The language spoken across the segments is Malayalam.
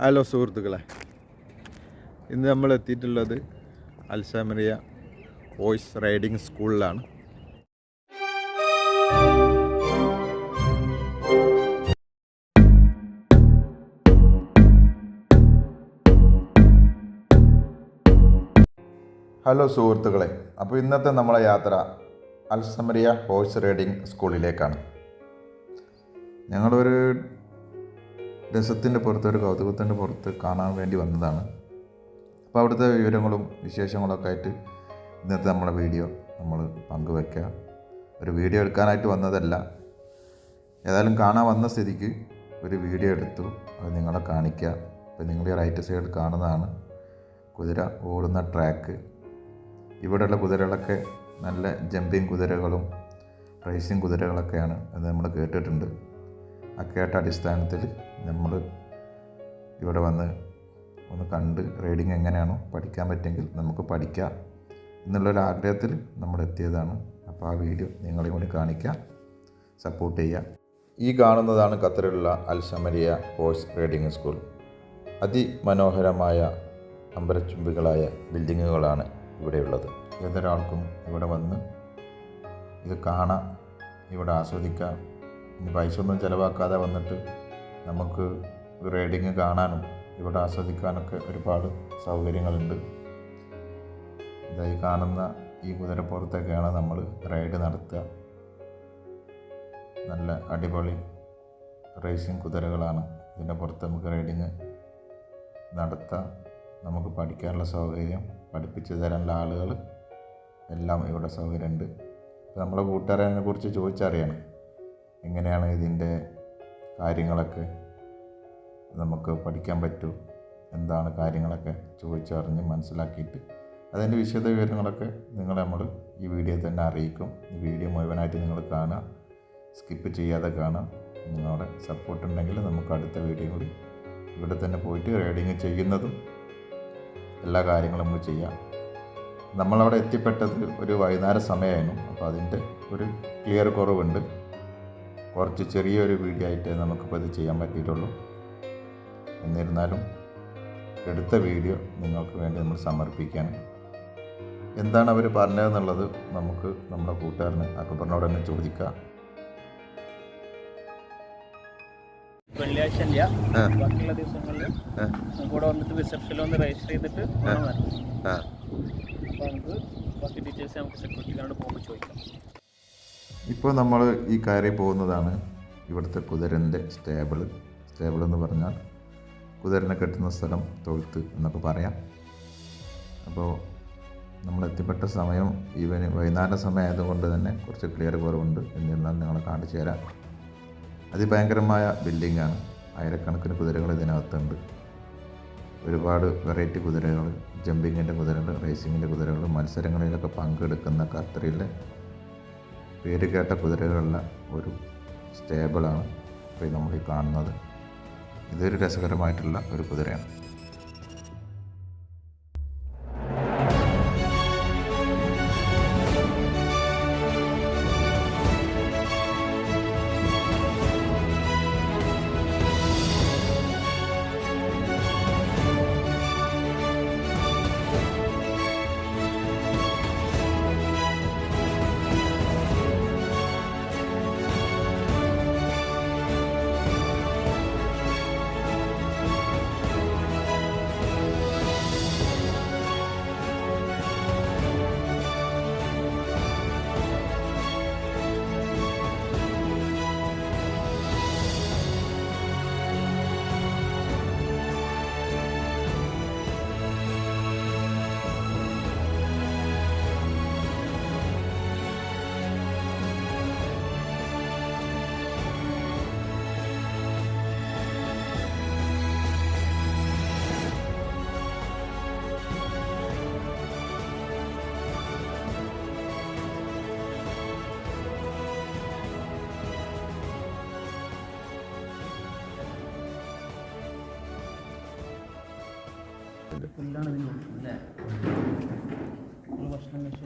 ഹലോ സുഹൃത്തുക്കളെ, ഇന്ന് നമ്മൾ എത്തിയിട്ടുള്ളത് അൽസമരിയ വോയിസ് റൈഡിങ് സ്കൂളിലാണ്. ഹലോ സുഹൃത്തുക്കളെ, അപ്പോൾ ഇന്നത്തെ നമ്മളെ യാത്ര അൽസമരിയ വോയിസ് റൈഡിങ് സ്കൂളിലേക്കാണ്. ഞങ്ങളൊരു രസത്തിൻ്റെ പുറത്ത്, ഒരു കൗതുകത്തിൻ്റെ പുറത്ത് കാണാൻ വേണ്ടി വന്നതാണ്. അപ്പോൾ അവിടുത്തെ വിവരങ്ങളും വിശേഷങ്ങളൊക്കെ ആയിട്ട് ഇന്നത്തെ നമ്മളെ വീഡിയോ നമ്മൾ പങ്കുവെക്കുക. ഒരു വീഡിയോ എടുക്കാനായിട്ട് വന്നതല്ല, ഏതായാലും കാണാൻ വന്ന സ്ഥിതിക്ക് ഒരു വീഡിയോ എടുത്തു, അത് നിങ്ങളെ കാണിക്കുക. ഇപ്പോൾ നിങ്ങൾ ഈ റൈറ്റ് സൈഡ് കാണുന്നതാണ് കുതിര ഓടുന്ന ട്രാക്ക്. ഇവിടെയുള്ള കുതിരകളൊക്കെ നല്ല ജമ്പിങ് കുതിരകളും റേസിങ് കുതിരകളൊക്കെയാണ് എന്ന് നമ്മൾ കേട്ടിട്ടുണ്ട്. ആ കേട്ട അടിസ്ഥാനത്തിൽ നമ്മൾ ഇവിടെ വന്ന് ഒന്ന് കണ്ട് റൈഡിങ് എങ്ങനെയാണോ പഠിക്കാൻ പറ്റുമെങ്കിൽ നമുക്ക് പഠിക്കാം എന്നുള്ളൊരാഗ്രഹത്തിൽ നമ്മൾ എത്തിയതാണ്. അപ്പോൾ ആ വീഡിയോ നിങ്ങളെയും കൂടി കാണിക്കാം, സപ്പോർട്ട് ചെയ്യുക. ഈ കാണുന്നതാണ് ഖത്തറിലുള്ള അൽസമരിയ വോയിസ് റൈഡിങ് സ്കൂൾ. അതിമനോഹരമായ അമ്പരച്ചുംബികളായ ബിൽഡിങ്ങുകളാണ് ഇവിടെയുള്ളത്. ഏതൊരാൾക്കും ഇവിടെ വന്ന് ഇത് കാണാം, ഇവിടെ ആസ്വദിക്കാം. ഇനി പൈസ ഒന്നും ചിലവാക്കാതെ വന്നിട്ട് നമുക്ക് റൈഡിങ് കാണാനും ഇവിടെ ആസ്വദിക്കാനൊക്കെ ഒരുപാട് സൗകര്യങ്ങളുണ്ട്. ഇതായി കാണുന്ന ഈ കുതിരപ്പുറത്തൊക്കെയാണ് നമ്മൾ റൈഡ് നടത്തുക. നല്ല അടിപൊളി റേസിങ് കുതിരകളാണ്. ഇതിൻ്റെ പുറത്ത് നമുക്ക് റൈഡിങ് നടത്താം. നമുക്ക് പഠിക്കാനുള്ള സൗകര്യം, പഠിപ്പിച്ചു തരാനുള്ള ആളുകൾ എല്ലാം ഇവിടെ സൗകര്യമുണ്ട്. നമ്മളെ കൂട്ടുകാരനെ കുറിച്ച് ചോദിച്ചറിയണം എങ്ങനെയാണ് ഇതിൻ്റെ കാര്യങ്ങളൊക്കെ നമുക്ക് പഠിക്കാൻ പറ്റൂ, എന്താണ് കാര്യങ്ങളൊക്കെ ചോദിച്ചറിഞ്ഞ് മനസ്സിലാക്കിയിട്ട് അതിൻ്റെ വിശദ വിവരങ്ങളൊക്കെ നമ്മൾ ഈ വീഡിയോ തന്നെ അറിയിക്കും. ഈ വീഡിയോ മുഴുവനായിട്ട് നിങ്ങൾ കാണുക, സ്കിപ്പ് ചെയ്യാതെ കാണാം. നിങ്ങളുടെ സപ്പോർട്ട് ഉണ്ടെങ്കിൽ നമുക്ക് അടുത്ത വീഡിയോയിൽ ഇവിടെ തന്നെ പോയിട്ട് റൈഡിങ് ചെയ്യുന്നതും എല്ലാ കാര്യങ്ങളും നമുക്ക് ചെയ്യാം. നമ്മളവിടെ എത്തിപ്പെട്ടത് ഒരു വൈകുന്നേര സമയമായിരുന്നു. അപ്പോൾ അതിൻ്റെ ഒരു ക്ലിയർ കുറവുണ്ട്. കുറച്ച് ചെറിയൊരു വീഡിയോ ആയിട്ട് നമുക്കിപ്പോൾ ഇത് ചെയ്യാൻ പറ്റിയിട്ടുള്ളൂ. എന്നിരുന്നാലും എടുത്ത വീഡിയോ നിങ്ങൾക്ക് വേണ്ടി നമ്മൾ സമർപ്പിക്കുകയാണ്. എന്താണ് അവർ പറഞ്ഞതെന്നുള്ളത് നമുക്ക് നമ്മുടെ കൂട്ടുകാരന് അക്ബറിനോട് തന്നെ ചോദിക്കാം. വെള്ളിയാഴ്ച ഇല്ല, ബാക്കിയുള്ള ദിവസങ്ങളിൽ കൂടെ വന്നിട്ട് റിസപ്ഷനിൽ ഒന്ന് രജിസ്റ്റർ ചെയ്തിട്ട് അപ്പോൾ നമുക്ക് ബാക്കി ഡീറ്റെയിൽസ് നമുക്ക് സെക്യൂരിറ്റിക്കാരോട് പോകുമ്പോൾ ചോദിക്കാം. ഇപ്പോൾ നമ്മൾ ഈ കയറി പോകുന്നതാണ് ഇവിടുത്തെ കുതിരൻ്റെ സ്റ്റേബിൾ എന്ന് പറഞ്ഞാൽ കുതിരനെ കെട്ടുന്ന സ്ഥലം, തൊഴുത്ത് എന്നൊക്കെ പറയാം. അപ്പോൾ നമ്മൾ എത്തിപ്പെട്ട സമയം വൈകുന്നേര സമയം ആയതുകൊണ്ട് തന്നെ കുറച്ച് ക്ലിയർ കുറവുണ്ട്. എന്നിരുന്നാൽ നിങ്ങളെ കാണിച്ചു തരാം. അതിഭയങ്കരമായ ബിൽഡിങ്ങാണ്. ആയിരക്കണക്കിന് കുതിരകൾ ഇതിനകത്തുണ്ട്. ഒരുപാട് വെറൈറ്റി കുതിരകൾ, ജമ്പിങ്ങിൻ്റെ കുതിരകൾ, റേസിങ്ങിൻ്റെ കുതിരകൾ, മത്സരങ്ങളിലൊക്കെ പങ്കെടുക്കുന്ന ഖത്തറിലെ പേര് കേട്ട കുതിരകളുള്ള ഒരു സ്റ്റേബിളാണ് ഇപ്പോൾ നമ്മൾ ഈ കാണുന്നത്. ഇതൊരു രസകരമായിട്ടുള്ള ഒരു കുതിരയാണ്. പുല്ലാണ് അല്ലേ? ഭക്ഷണം കഴിച്ചു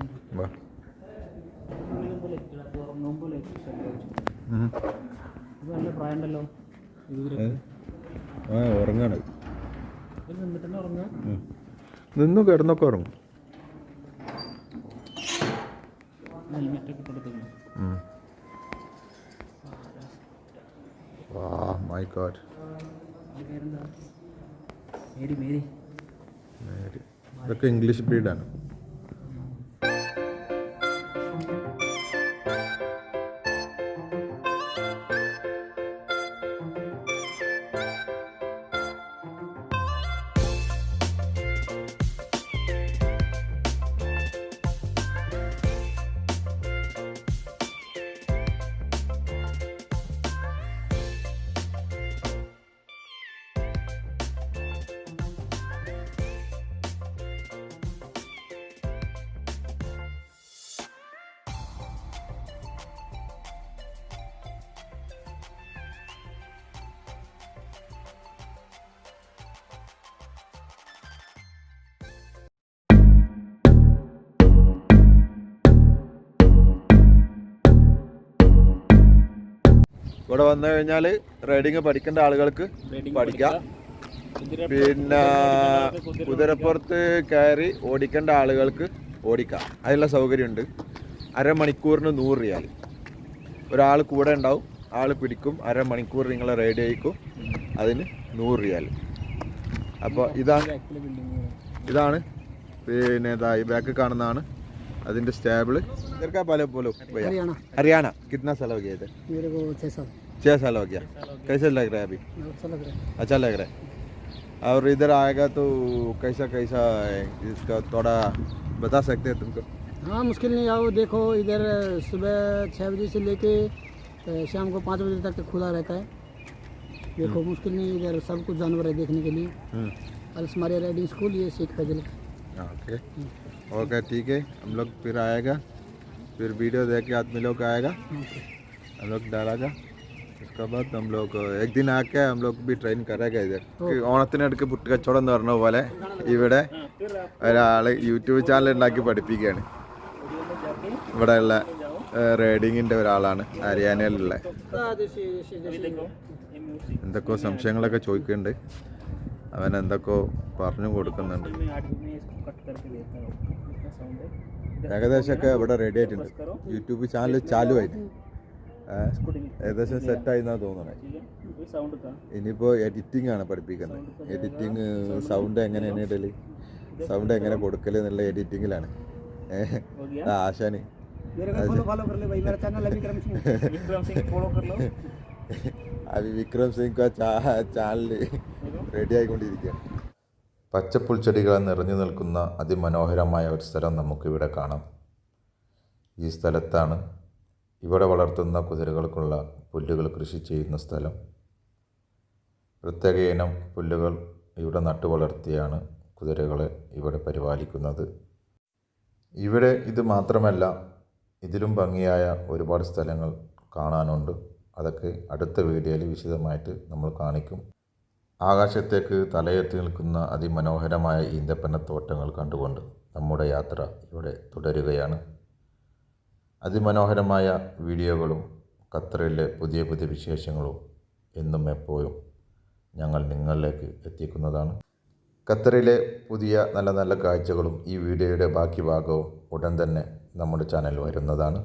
നല്ല പ്രായം ഉണ്ടല്ലോ. ഉറങ്ങാണ്. നിന്നിട്ട് തന്നെ ഉറങ്ങാം. നിന്നു കിടന്നൊക്കെ ഉറങ്ങും. ഹെൽമെറ്റ് ഒക്കെ കൊടുക്കുന്നു. My God. മേരി മേരി ഇതൊക്കെ ഇംഗ്ലീഷ് ബ്രീഡാണ്. ഇവിടെ വന്നു കഴിഞ്ഞാൽ റൈഡിങ് പഠിക്കേണ്ട ആളുകൾക്ക് പഠിക്കാം. പിന്നെ കുതിരപ്പുറത്ത് കയറി ഓടിക്കേണ്ട ആളുകൾക്ക് ഓടിക്കാം. അതിനുള്ള സൗകര്യമുണ്ട്. അരമണിക്കൂറിന് 100 റിയാൽ. ഒരാൾ കൂടെ ഉണ്ടാവും, ആൾ പിടിക്കും. അരമണിക്കൂർ നിങ്ങളെ റൈഡ് ചെയ്യിക്കും. അതിന് 100 റിയാൽ. അപ്പോൾ ഇതാണ് പിന്നെ ഈ ബാക്ക് കാണുന്നതാണ് അതിൻ്റെ സ്റ്റാബിള്. इधर पाले बोलो भैया. हरियाणा. कितना साल हो गया इधर? मेरे को 6 साल हो गया. कैसे लग रहा है अभी? अच्छा लग रहा है. और इधर आएगा तो कैसा कैसा है इसका थोड़ा बता सकते हैं तुमको? हाँ, मुश्किल नहीं. आओ देखो, इधर सुबह 6 बजे से लेके शाम को 5 बजे तक खुला रहता है. देखो मुश्किल नहीं, इधर सब कुछ जानवर है देखने के लिए. अलसमारिया राइडिंग स्कूल, ये शेख फैजल. ओके ओके ठीक है. हम लोग फिर आएगा, फिर वीडियो देख के आदमी लोग आएगा, हम लोग डालेगा. उसके बाद हम लोग एक दिन आके हम लोग भी ट्रेन करेगा इधर. ഓണത്തിനിടയ്ക്ക് പുട്ട് കച്ചവടം എന്ന് പറഞ്ഞ പോലെ ഇവിടെ ഒരാൾ യൂട്യൂബ് ചാനൽ ഉണ്ടാക്കി പഠിപ്പിക്കുകയാണ്. ഇവിടെയുള്ള റൈഡിങ്ങിൻ്റെ ഒരാളാണ്, ഹരിയാനയിലുള്ള. എന്തൊക്കെയോ സംശയങ്ങളൊക്കെ ചോദിക്കുന്നുണ്ട്. അവൻ എന്തൊക്കെയോ പറഞ്ഞു കൊടുക്കുന്നുണ്ട്. ഏകദേശമൊക്കെ ഇവിടെ റെഡി ആയിട്ടുണ്ട്. യൂട്യൂബ് ചാനൽ ചാലു ആയിട്ട് ഏകദേശം സെറ്റായി എന്നാണ് തോന്നുന്നത്. ഇനിയിപ്പോൾ എഡിറ്റിംഗ് ആണ് പഠിപ്പിക്കുന്നത്. എഡിറ്റിംഗ് സൗണ്ട് എങ്ങനെയാണ് ഇടല്, സൗണ്ട് എങ്ങനെ കൊടുക്കല് എന്നുള്ള എഡിറ്റിങ്ങിലാണ് ആശാന്. അഭി വിക്രം സിംഗ് ചാനൽ റെഡി ആയിക്കൊണ്ടിരിക്കുകയാണ്. പച്ചപ്പുൽച്ചെടികൾ നിറഞ്ഞു നിൽക്കുന്ന അതിമനോഹരമായ ഒരു സ്ഥലം നമുക്കിവിടെ കാണാം. ഈ സ്ഥലത്താണ് ഇവിടെ വളർത്തുന്ന കുതിരകൾക്കുള്ള പുല്ലുകൾ കൃഷി ചെയ്യുന്ന സ്ഥലം. പ്രത്യേക ഇനം പുല്ലുകൾ ഇവിടെ നട്ടു വളർത്തിയാണ് കുതിരകളെ ഇവിടെ പരിപാലിക്കുന്നത്. ഇവിടെ ഇത് മാത്രമല്ല, ഇതിലും ഭംഗിയായ ഒരുപാട് സ്ഥലങ്ങൾ കാണാനുണ്ട്. അതൊക്കെ അടുത്ത വീഡിയോയിൽ വിശദമായിട്ട് നമ്മൾ കാണിക്കും. ആകാശത്തേക്ക് തലയെത്തി നിൽക്കുന്ന അതിമനോഹരമായ ഈന്തപ്പനത്തോട്ടങ്ങൾ കണ്ടുകൊണ്ട് നമ്മുടെ യാത്ര ഇവിടെ തുടരുകയാണ്. അതിമനോഹരമായ വീഡിയോകളും ഖത്തറിലെ പുതിയ പുതിയ വിശേഷങ്ങളും എന്നും എപ്പോഴും ഞങ്ങൾ നിങ്ങളിലേക്ക് എത്തിക്കുന്നതാണ്. ഖത്തറിലെ പുതിയ നല്ല നല്ല കാഴ്ചകളും ഈ വീഡിയോയുടെ ബാക്കി ഭാഗവും ഉടൻ തന്നെ നമ്മുടെ ചാനൽ വരുന്നതാണ്.